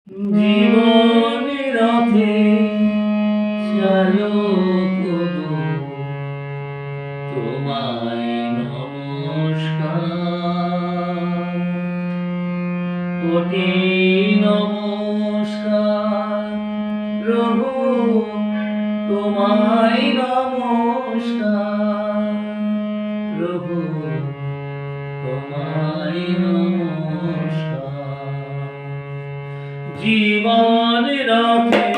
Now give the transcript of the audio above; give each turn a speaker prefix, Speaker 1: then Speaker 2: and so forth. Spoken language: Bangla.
Speaker 1: জীবনের রথে চালক গো, তোমায় নমস্কার, কোটি নমস্কার প্রভু, তোমায় নমস্কার প্রভু, তোমায় নমস্কার। জীবন রথে